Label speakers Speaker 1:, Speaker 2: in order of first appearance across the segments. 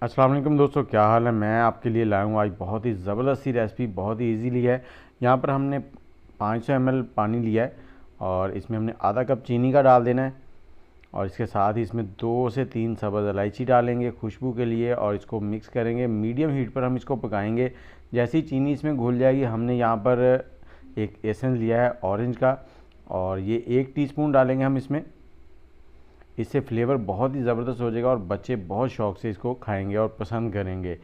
Speaker 1: अस्सलाम वालेकुम दोस्तों, क्या हाल है। मैं आपके लिए लाया हूँ आज बहुत ही ज़बरदस्त सी रेसिपी, बहुत ही इजीली है। यहाँ पर हमने 500 ml पानी लिया है और इसमें हमने आधा कप चीनी का डाल देना है और इसके साथ ही इसमें 2 से 3 सब्ज़ इलायची डालेंगे खुशबू के लिए और इसको मिक्स करेंगे। मीडियम हीट पर हम इसको पकाएंगे। जैसे ही चीनी इसमें घुल जाएगी, हमने यहाँ पर एक एसेंस लिया है ऑरेंज का और ये 1 टीस्पून डालेंगे हम इसमें। इससे फ्लेवर बहुत ही ज़बरदस्त हो जाएगा और बच्चे बहुत शौक़ से इसको खाएंगे और पसंद करेंगे।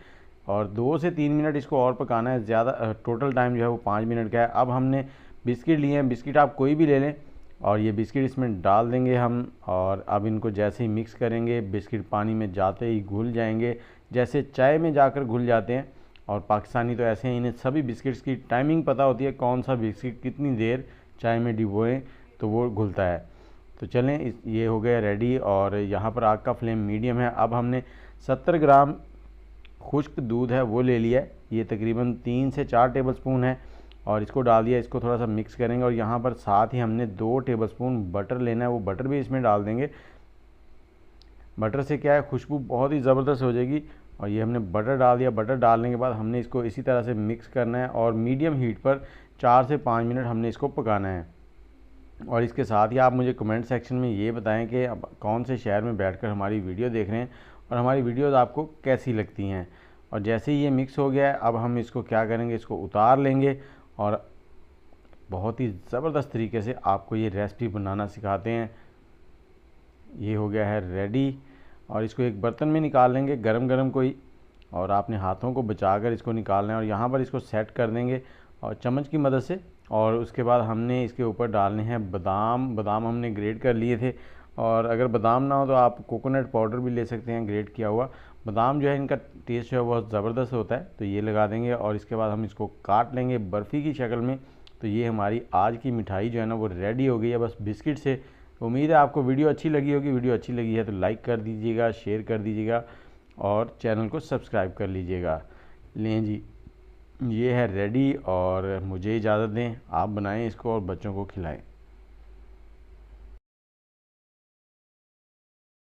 Speaker 1: और 2 से 3 मिनट इसको और पकाना है। ज़्यादा टोटल टाइम जो है वो 5 मिनट का है। अब हमने बिस्किट लिए हैं, बिस्किट आप कोई भी ले लें और ये बिस्किट इसमें डाल देंगे हम। और अब इनको जैसे ही मिक्स करेंगे, बिस्किट पानी में जाते ही घुल जाएंगे, जैसे चाय में जाकर घुल जाते हैं। और पाकिस्तानी तो ऐसे हैं, इन्हें सभी बिस्किट्स की टाइमिंग पता होती है, कौन सा बिस्किट कितनी देर चाय में डिबोएं तो वो घुलता है। तो चलें, ये हो गया रेडी और यहाँ पर आग का फ्लेम मीडियम है। अब हमने 70 ग्राम खुश्क दूध है वो ले लिया है, ये तकरीबन 3 से 4 टेबलस्पून है और इसको डाल दिया। इसको थोड़ा सा मिक्स करेंगे और यहाँ पर साथ ही हमने 2 टेबलस्पून बटर लेना है, वो बटर भी इसमें डाल देंगे। बटर से क्या है, खुशबू बहुत ही ज़बरदस्त हो जाएगी। और ये हमने बटर डाल दिया। बटर डालने के बाद हमने इसको इसी तरह से मिक्स करना है और मीडियम हीट पर 4 से 5 मिनट हमने इसको पकाना है। और इसके साथ ही आप मुझे कमेंट सेक्शन में ये बताएं कि अब कौन से शहर में बैठकर हमारी वीडियो देख रहे हैं और हमारी वीडियोज़ आपको कैसी लगती हैं। और जैसे ही ये मिक्स हो गया है, अब हम इसको क्या करेंगे, इसको उतार लेंगे और बहुत ही ज़बरदस्त तरीके से आपको ये रेसिपी बनाना सिखाते हैं। ये हो गया है रेडी और इसको एक बर्तन में निकाल लेंगे, गरम गरम कोई, और आपने हाथों को बचाकर इसको निकालना है और यहाँ पर इसको सेट कर देंगे और चम्मच की मदद से। और उसके बाद हमने इसके ऊपर डालने हैं बादाम हमने ग्रेट कर लिए थे। और अगर बादाम ना हो तो आप कोकोनट पाउडर भी ले सकते हैं, ग्रेट किया हुआ। बादाम जो है, इनका टेस्ट जो है बहुत ज़बरदस्त होता है, तो ये लगा देंगे और इसके बाद हम इसको काट लेंगे बर्फ़ी की शक्ल में। तो ये हमारी आज की मिठाई जो है ना वो रेडी हो गई है, बस बिस्किट से। उम्मीद है आपको वीडियो अच्छी लगी होगी। वीडियो अच्छी लगी है तो लाइक कर दीजिएगा, शेयर कर दीजिएगा और चैनल को सब्सक्राइब कर लीजिएगा। लें जी, ये है रेडी और मुझे इजाज़त दें, आप बनाएं इसको और बच्चों को खिलाएं।